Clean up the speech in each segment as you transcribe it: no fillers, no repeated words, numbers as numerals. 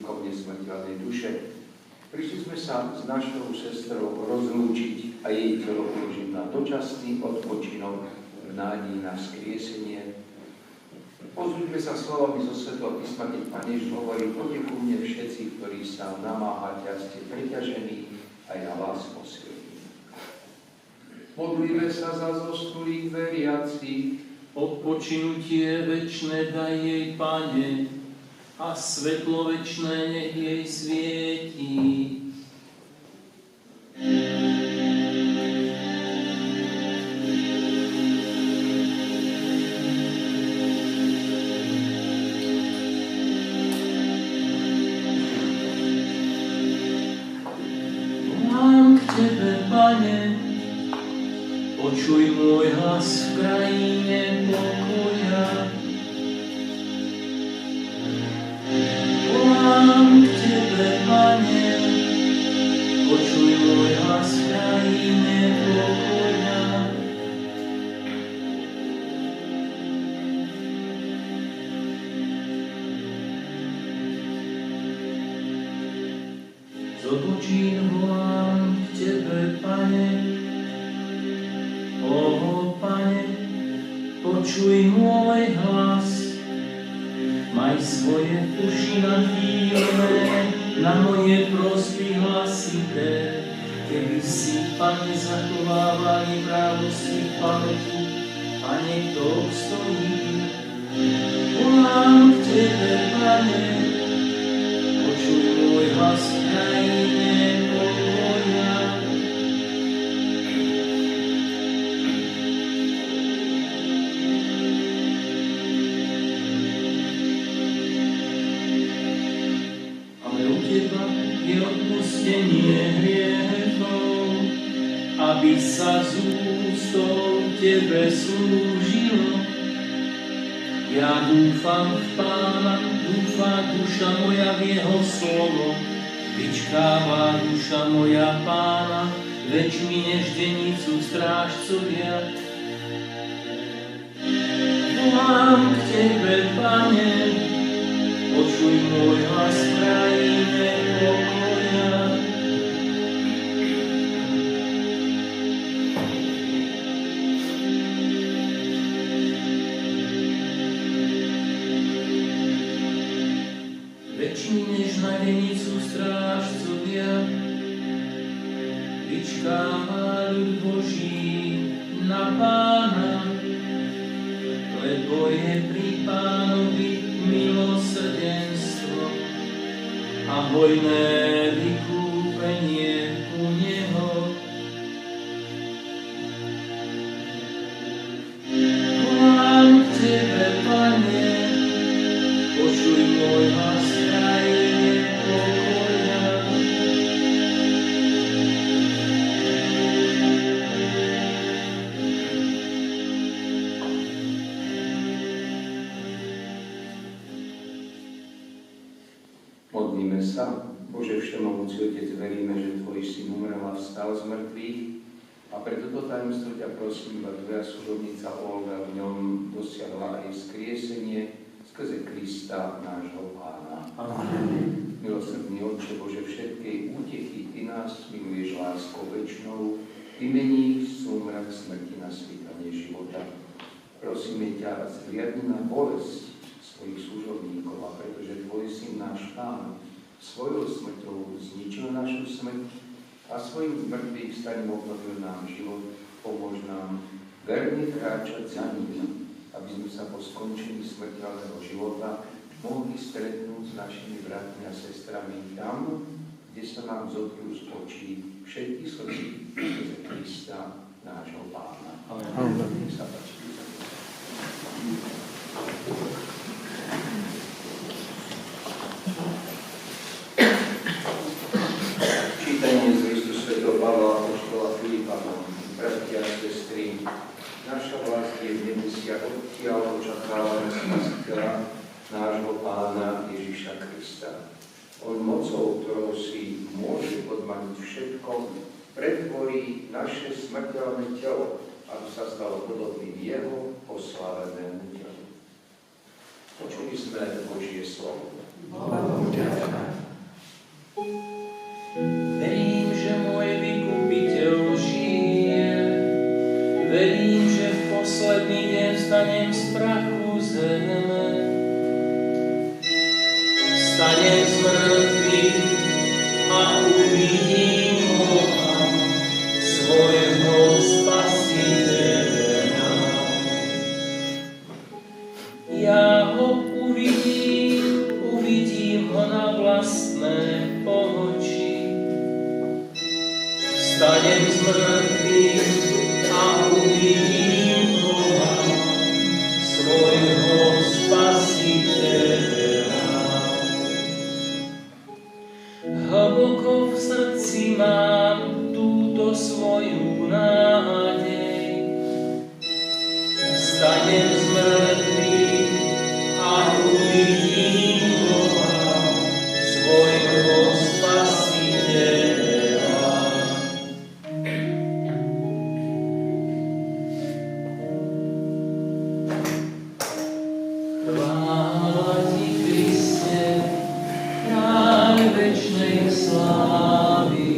nesmrteľnej duše. Prišli sme sa s našou sestrou rozlúčiť a jej telo položiť na dočasný odpočinok v nádeji na vzkriesenie. Pozrime sa slovami zo Svätého písma, keď Pán Ježiš hovorí: poďte ku mne všetci, ktorí sa namáhate a ste preťažení, aj ja vás posilním. Modlíme sa za zosnulých veriacich. Odpočinutie večné daj jej, Pane, a svetlo večné nech jej svietí. Volám k Tebe, Pane, počuj môj hlas v krajine pokoja. Volám k Tebe, Pane, počuj môj hlas v krajine pokoja. Z obočín volám k Tebe, Pane, Pane, počuj môj hlas, maj svoje uši nachýlené na moje prosby hlasité, keby si, Pane, zachovávali právosti v pamäti, Pane, kto obstojí. Volám k Tebe, Pane, počuj môj hlas v krajine pokoja. Je odpustenie hriechov, aby sa z ústou Tebe slúžilo. Ja dúfam v Pána, dúfa duša moja v Jeho slovo. Vyčkáva duša moja Pána, väčšmi než denicu strážcovia. Volám k Tebe, Pane, počuj môj hlas v krajine pokoja. Väčší než na denicu strážcovia, vyčkáva ľud Boží na Pána, lebo je pri Pánovi milosrdenstvo a hojné vykúpenie u Neho. Volám k Tebe, Pane, počuj môj hlas v krajine pokoja. Modlíme sa. Bože všemohúci Otec, veríme, že Tvoj Syn umrel a vstal z mŕtvych, a pre toto tajomstvo ťa prosím, aby Tvoja služobnica Olga v ňom dosiahla aj vzkriesenie skrze Krista, nášho Pána. Amen. Milosrdný Otče Bože všetkej útechy, Ty nás miluješ láskou večnou, vymeníš súmrak smrti na svítanie života. Prosíme ťa, zhliadni na bolesť svojich služobníkov, a pretože Tvoj Syn, náš Pán, svojou smrťou zničil našu smrť a svojim mŕtvych staním obnovil nám život, pomôž nám verne kráčať za ním, aby sme sa po skončení smrteľného života mohli stretnúť s našimi bratmi a sestrami tam, kde sa nám zotrú z očí všetky slzy skrze Krista, nášho Pána. Amen. Nech sa páči. Čítanie z listu svätého Pavla apoštola Filipanom. Bratia a sestry, naša vlast je v nebesiach, odtiaľ očakávame Spasiteľa, nášho Pána Ježiša Krista. On mocou, ktorou si môže podmaniť všetko, pretvorí naše smrteľné telo, aby sa stalo podobným jeho oslávenému telu. Počuli sme Božie slovo. vstanem z prachu zeme, vstanem z mŕtvych a uvidím Boha, svojho Spasiteľa. Ja ho uvidím ho na vlastné oči. Vstanem z mŕtvych a uvidím Boha, svojho Spasiteľa. Hlboko v srdci mám túto svoju nádej. Vstanem z mŕtvych a uvidím Boha, svojho Spasiteľa. Chvála ti, Kriste, kráľ večnej slávy.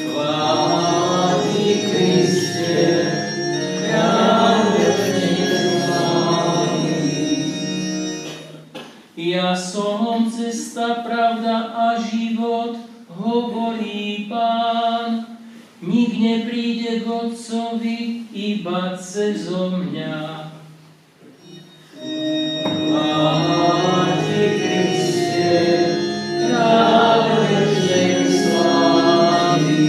Chvála ti, Kriste, kráľ večnej slávy. Ja som cesta, pravda a život, hovorí Pán. Nik nepríde k Otcovi iba cezo mňa. Chvála ti, Kriste, kráľ večnej slávy.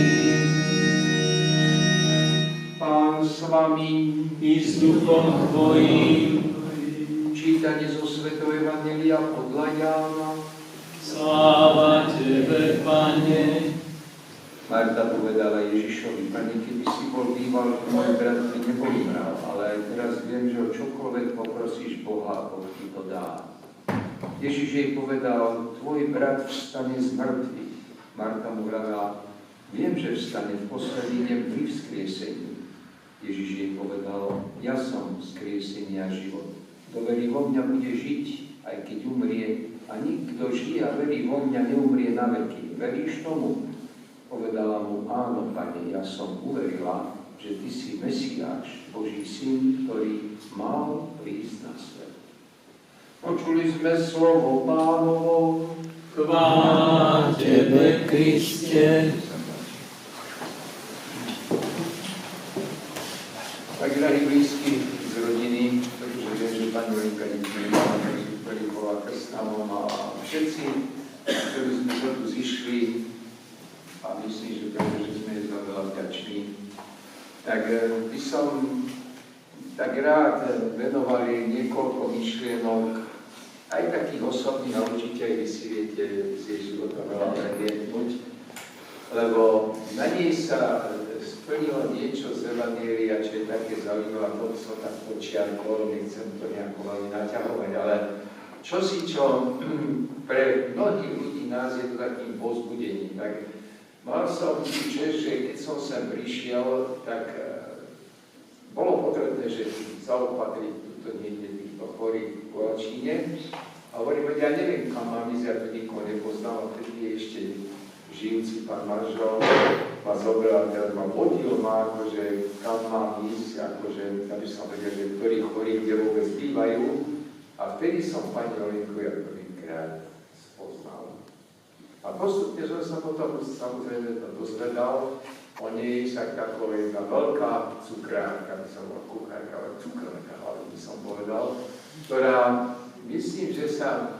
Pán s vami, I s duchom tvojím, čítanie zo svätého Evanjelia podľa Jána. sláva tebe, Pane. Marta povedala Ježišovi: Pane, keby si bol býval, môj brat by nebol umrel, ale aj teraz viem, že o čokoľvek poprosíš Boha, Boh ti to dá. Ježiš jej povedal: tvoj brat vstane z mŕtvych. Marta mu vravela: viem, že vstane v posledný deň pri vzkriesení. Ježiš jej povedal: ja som vzkriesenie a život. Kto verí vo mňa, bude žiť, aj keď umrie, a nikto žije a verí vo mňa, neumrie na veky. Veríš tomu? Povedala mu: áno, Pane, ja som uverila, že ty si Mesiáš, Boží syn, ktorý mal prísť na svet. Počuli sme slovo Pánovo. Chvála tebe, Kriste. Tak, drahí blízky z rodiny, pretože viem, že pani Lenka ktorý bola krstná mama, a všetci, ktorí sme sa tu zišli, a myslím, že pretože sme jej za veľa vďační, tak by som tak rád venovali niekoľko myšlienok, aj takých osobných, a určite aj vy si viete z jej života veľa premietnúť, lebo na nej sa splnilo niečo z Evanjelia, čo je také zaujímavé, to som tak počiarkol, nechcem to nejako veľmi naťahovať, ale čosi, čo pre mnohých ľudí nás je to takým povzbudením. Tak mal som čest, že keď som sem prišiel, tak bolo potrebné, že zaopatriť túto niekde týchto chorých v Kovačíne. A hovorím, ja neviem, kam mám ísť, ja tu nikoho nepoznal, a vtedy ešte žijúci pán manžel ma zobral, teraz ma vodil ma, akože kam mám ísť, akože, aby som vedel, že ktorí chorí kde vôbec bývajú. A vtedy som pani Olenku ja prvýkrát spoznal. A postupne som sa potom samozrejme to dozvedal o nej, však ako jedna veľká cukrárka, by som bol kuchárka, ale cukrárka, ale by som povedal, ktorá, myslím, že sa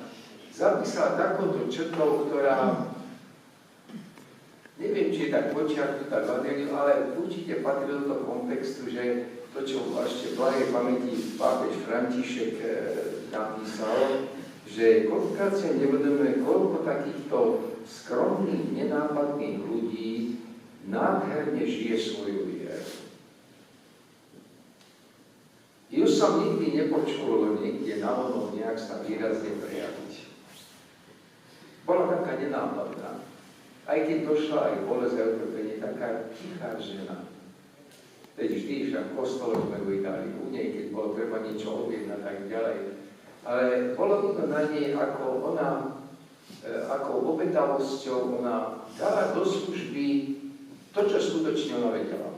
zapísala takouto črtou, ktorá, neviem, či je tak počiarknutá v Evangeliu, ale určite patrí do toho kontextu, že to, čo ešte v blahej pamäti pápež František napísal, že koľkokrát sa nevedomuje, koľko takýchto skromných, nenápadných ľudí nádherne žije svoju vieru. Ju som nikdy nepočul niekde návonok nejak sa výrazne prejaviť. Bola taká nenápadná. Aj keď došla aj bolesť a utrpenie, taká tichá žena. Teď vždy však v kostole sme ju dali u nej, keď bolo treba niečo objednať a tak ďalej. Ale bolo vidno na nej, ako ona, ako obetavosťou ona dala do služby to, čo skutočne ona vedela.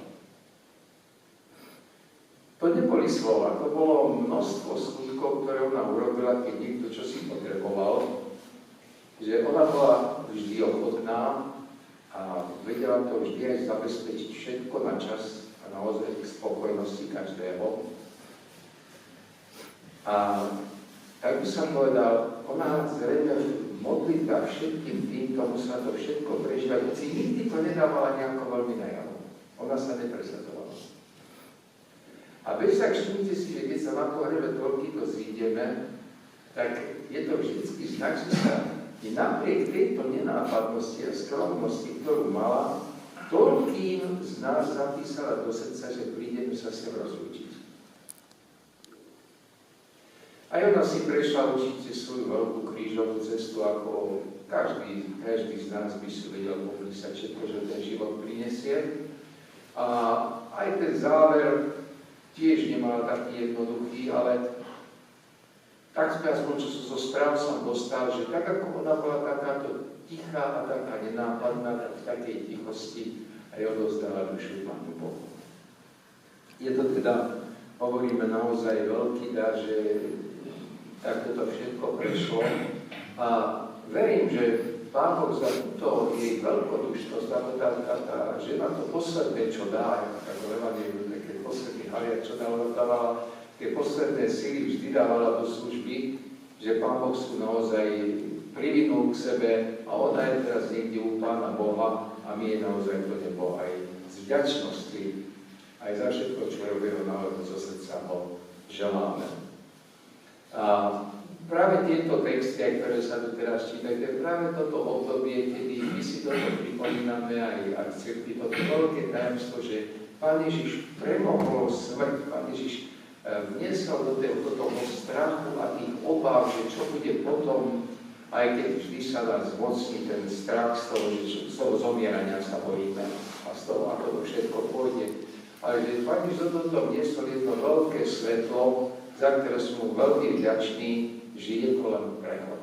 To neboli slova, to bolo množstvo skutkov, ktoré ona urobila, keď niekto čo si potreboval. Že ona bola vždy ochotná a vedela to vždy aj zabezpečiť všetko na čas a naozaj k spokojnosti každého. A tak by som povedal, ona zrejme v modlitbách všetkým týmto musela to všetko prežívať, hoci nikdy to nedávala nejako veľmi najavo. Ona sa nepresadzovala. A bez tak všimnite si, že keď sa na pohrebe toľkýto zídeme, tak je to vždycky znak, že sa i napriek tejto nenápadnosti a skromnosti, ktorú mala, toľkým z nás zapísala do srdca, že prídeme sa sem rozlúčiť. Aj ona si prešla určite svoju veľkú krížovú cestu, ako každý z nás by si vedel popísať všetko, že ten život prinesie. A aj ten záver tiež nemal taký jednoduchý, ale tak sme aspoň, čo zo správ som dostal, že tak ako ona bola takáto tichá a taká nenápadná, tak v takej tichosti aj odovzdala dušu Pánu Bohu. Je to teda, hovoríme, naozaj veľký dar, že takto to všetko prešlo. A verím, že Pán Boh za túto jej veľkodušnosť, tá žena to posledné, čo dá, ako Evangelium, také posledný haliak, čo dávala, tie posledné síly vždy dávala do služby, že Pán Boh sú naozaj privinul k sebe a ona je teraz niekde u Pána Boha a my je naozaj to nebo aj z vďačnosti, aj za všetko, čo robí ho naozaj zo srdca ho želáme. A práve tieto texty, ktoré sa tu teraz čítajú, to je práve toto obdobie, kedy my si toto pripomíname aj v cirkvi, toto veľké tajomstvo, že Pán Ježiš premohol smrť, Pán Ježiš vniesol do toho strachu a tých obáv, že čo bude potom, aj keď vždy sa nás zmocní ten strach z toho zomierania sa bojíme a z toho, ako to všetko pôjde. Ale že Pán Ježiš do toho vniesol jedno veľké svetlo, za ktoré som mu veľmi vďačný, že je to len prechod.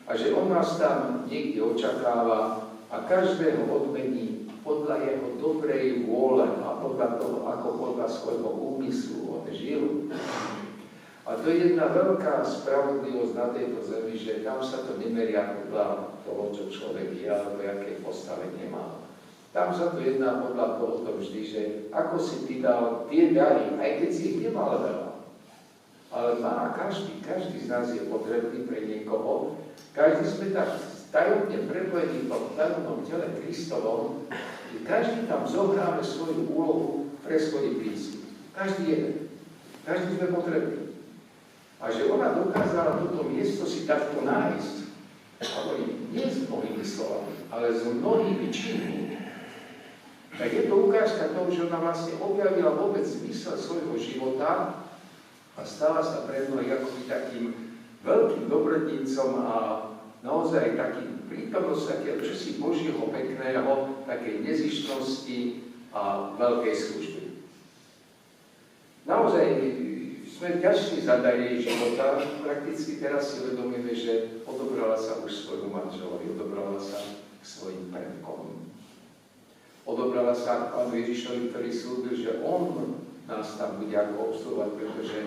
A že on nás tam niekde očakáva a každého odmení podľa jeho dobrej vôle a podľa toho, ako podľa svojho úmyslu on žil. A to je jedna veľká spravodlivosť na tejto zemi, že tam sa to nemeria podľa toho, čo človek je, alebo aké postavenie má. Tam sa to jedná podľa toho vždy, že ako si ty dal tie dary, aj keď si ich nemal veľa. Ale má každý z nás je potrebný pre niekoho. Každý sme tak tajomne prepojení v tom tajomnom tele Kristovom, že každý tam zohráme svoju úlohu pre svoj princíp. Každý jeden. Každý sme potrební. A že ona dokázala toto miesto si takto nájsť, hovorím, nie s mnohými slovami, ale s mnohými činmi, tak je to ukážka toho, že ona vlastne objavila vôbec zmysel svojho života a stala sa pre mnohých akoby takým veľkým dobrodincom a naozaj takým prítomnosť takého čosi Božieho pekného, takej nezištnosti a veľkej služby. Naozaj sme vďační za dar jej života. Prakticky teraz si uvedomíme, že odobrala sa už svojmu manželovi, odobrala sa k svojim predkom. Odobrala sa Pánu Ježišovi, ktorý slúbil, že on nás tam bude ako obsluhovať, pretože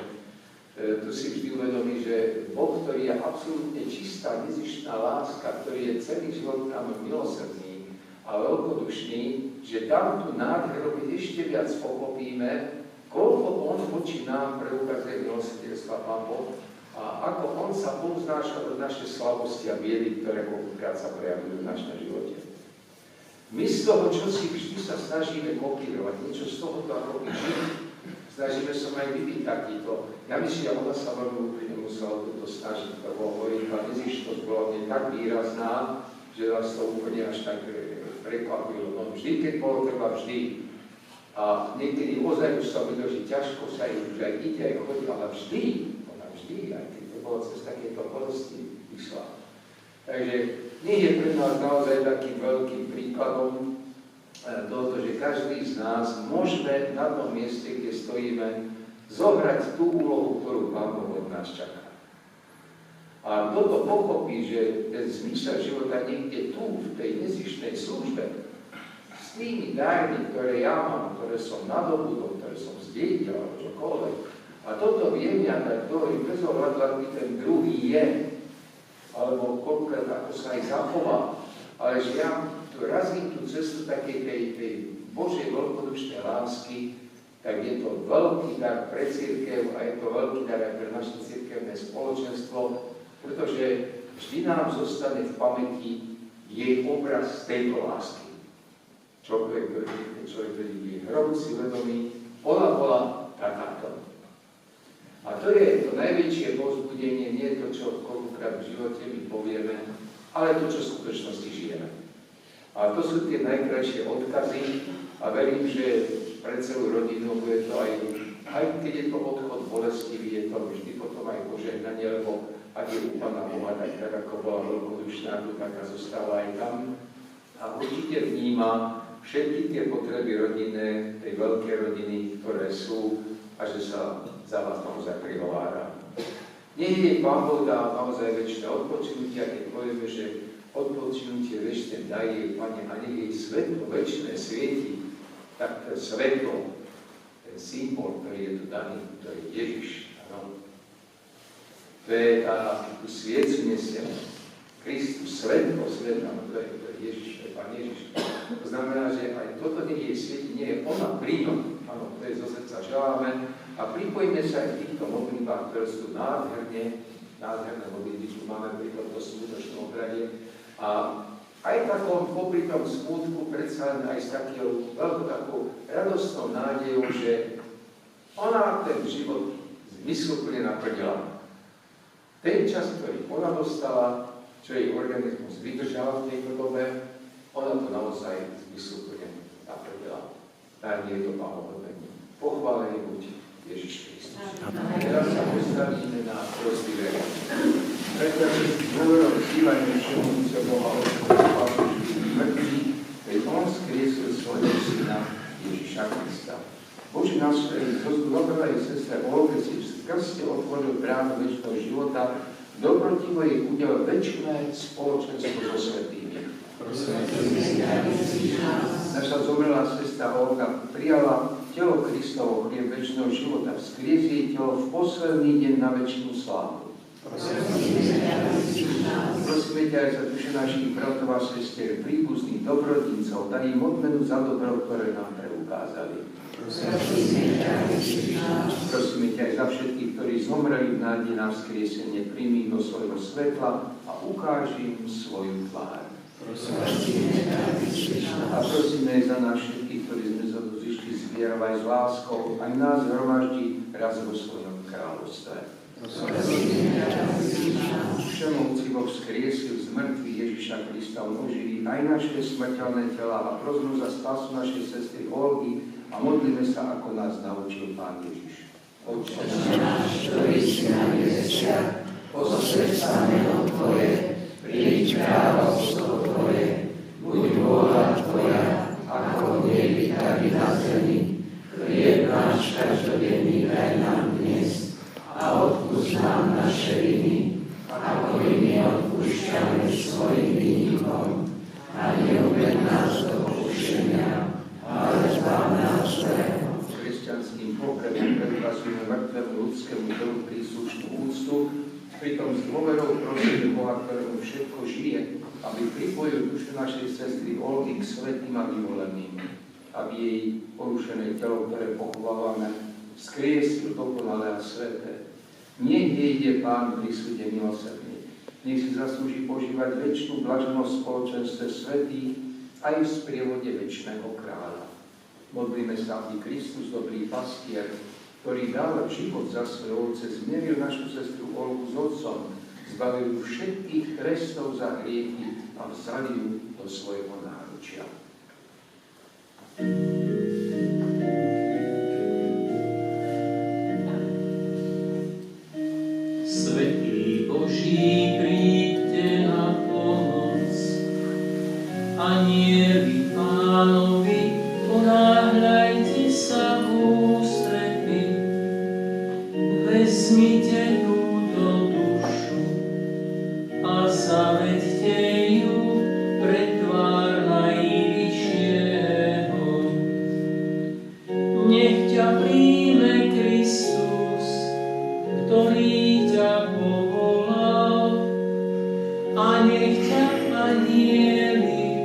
tu si vždy uvedomí, že Boh, ktorý je absolútne čistá, nezištná láska, ktorý je celý život nám milosrdný a veľkodušný, že tam tú nádheru ešte viac pochopíme, koľko on voči nám preukazuje milosrdenstva Pán Boh a ako on sa povznáša do našej slabosti a biedy, ktoré koľkokrát sa prejavujú v našom živote. My z toho, čo si vždy sa snažíme kopírovať, niečo z tohoto ako žiť, snažíme sa aj vybiť takýto. Ja myslím, že ona sa veľmi úplne musela toto snažiť, lebo hovorí, tá nezištnosť bola mne tak výrazná, že nás to úplne až tak prekvapilo. No vždy, keď bolo treba vždy. A niekedy ozaj už sa videl, že ťažko sa už aj ide, aj chodí, ale vždy, ona vždy, aj keď to bolo cez takéto bolesti, išla. Takže nie je pre nás naozaj takým veľkým príkladom toto, že každý z nás môžeme na tom mieste, kde stojíme, zohrať tú úlohu, ktorú Pán Boh od nás čaká. A kto to pochopí, že ten zmysel života niekde tu, v tej nezištnej službe, s tými darmi, ktoré ja mám, ktoré som nadobudol, ktoré ktoré som zdieľal, alebo čokoľvek. A toto viem ja tak dobre, bez ohľadu, aký ten druhý je, alebo koľkokrát ako sa aj zachová. Ale že ja razím tú cestu takej tej Božej veľkodušnej lásky, tak je to veľký dar pre cirkev a je to veľký dar aj pre naše cirkevné spoločenstvo, pretože vždy nám zostane v pamäti jej obraz tejto lásky. Človek, ktorý je hromci vedomý, ona bola takáto. A to je to najväčšie povzbudenie, nie to, čo koľkokrát v živote my povieme, ale to, čo v skutočnosti žijeme. A to sú tie najkrajšie odkazy a verím, že pre celú rodinu bude to aj keď je to odchod bolestivý, je to vždy potom aj požehnanie, lebo ak je u Pána Boha tak ako bola veľkodušná, to taká zostáva aj tam. A určite vníma všetky tie potreby rodinné, tej veľkej rodiny, ktoré sú, a že sa za vás naozaj prihovára. Nie je Pán Boh dá naozaj väčšie odpočinutie, keď povieme, že odpočinutie väčšie daje Pane, a nech jej svetlo väčšie svieti, tak to svetlo, ten symbol, ktorý je tu daný, to je Ježiš. Ano. To je tá sviecu nesieme. Kristus, svetlo, to je Ježiš, to je Pán Ježiš. To znamená, že aj toto nie je svieti, nie je ona pri ňom. Áno, to je zo srdca želáme. A pripojíme sa aj v týchto modlitbách, ktoré sú nádherné modlitby, čo máme pri tomto smútočnom obrade. A aj takom popri tom smútku predsa len aj s takou veľkou takou radostnou nádejou, že ona ten život zmysluplne naplnila. Ten čas, ktorý ona dostala, čo jej organizmus vydržal v tejto dobe, ona to naozaj zmysluplne naplnila. Tak nie je to pánovodné. Pochválený buď Ježiš Kristus. Teraz sa postavíme na prostý verek. Pretože s dôverou vzývajme všemohúceho Boha Otca mŕtvy, veď on skriesil svojho syna Ježiša Krista. Bože náš, dobrovej sestre Olge si v krste otvoril bránu večného života, dobrotivo jej udel večné spoločenstvo so svätými. Naša zomrelá sestra Olga prijala telo Kristovo, chlieb večného života, vzkriesí jej telo v posledný deň na večnú slávu. Prosíme ťa aj za duše našich bratov a sestier, príbuzných dobrodincov, daj im odmenu za dobro, ktoré nám preukázali. Prosíme ťa aj za všetkých, ktorí zomreli v nádeji na vzkriesenie, príjmi do svojho svetla a ukáž im svoju tvár. A prosíme aj za nás všetkých, ktorí sme sa tu zišli s vierou aj s láskou, aj nás hromaždí raz vo svojom kráľovstve. Všemohúci Boh vzkriesil z mŕtvych Ježiša Krista, oživí aj naše smrteľné tela a prosíme za spásu našej sestry Olgy a modlíme sa, ako nás naučil Pán Ježiš. Otče náš, ktorý si na nebesiach, posväť sa meno Tvoje, príď kráľovstvo Tvoje, buď vôľa Tvoja, ako v nebi, tak i na zemi. Chlieb náš každodenný daj nám dnes a odpusť nám naše viny, ako i my odpúšťame svojim vinníkom. A neuved nás do pokušenia, ale zbav nás zlého. Kresťanským pokrebom predkazujeme mŕtvemu ľudskému telu príslušnú úctu, pritom s dôverou prosíme Boha, ktorému všetko žije, aby pripojil dušu našej sestry Olgy k svätým a vyvoleným, aby jej porušené telo, ktoré pochovávame, vzkriesil dokonalé a sväté. Nech jej ide Pán prísude milosrdný. Nech si zaslúži požívať večnú blaženosť v spoločenstve svätých aj v sprievode večného kráľa. Modlíme sa, aby Kristus, dobrý pastier, ktorý dal život za svoje ovce, zmieril našu sestru Olgu s Otcom, zbavil ju všetkých trestov za hriechy a vzal ju do svojho náručia. Svätý Boží, príďte na pomoc. Anjeli Pánovi, ponáhľajte sa v ústrety. Vezmite túto dušu a zaveďte ju pred tvár Najvyššieho. Anieli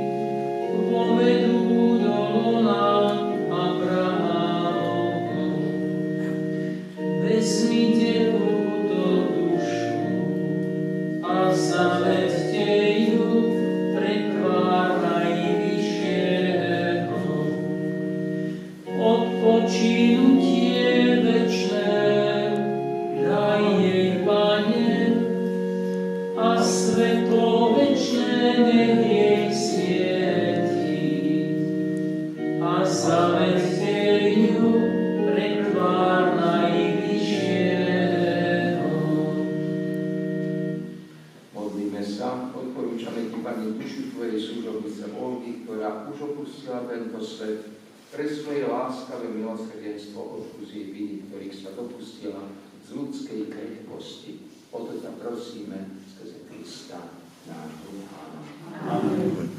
povedú do lona Abrahámovho. Vezmite túto dušu a zavedte ju pred tvár Najvyššieho. Odpočinutie večné daj jej, Pane, a svetlo večné nech jej svieti. A zavedte ju pred tvár Najvyššieho. Modlíme sa, odporúčame Ti, Pane, dušu Tvojej služobnice Olgy, ktorá už opustila tento svet, pre svoje láskavé milosrdenstvo odpusť jej viny, ktorých sa dopustila z ľudskej krehkosti. O to ťa prosíme skrze Krista, nášho Pána. Amen.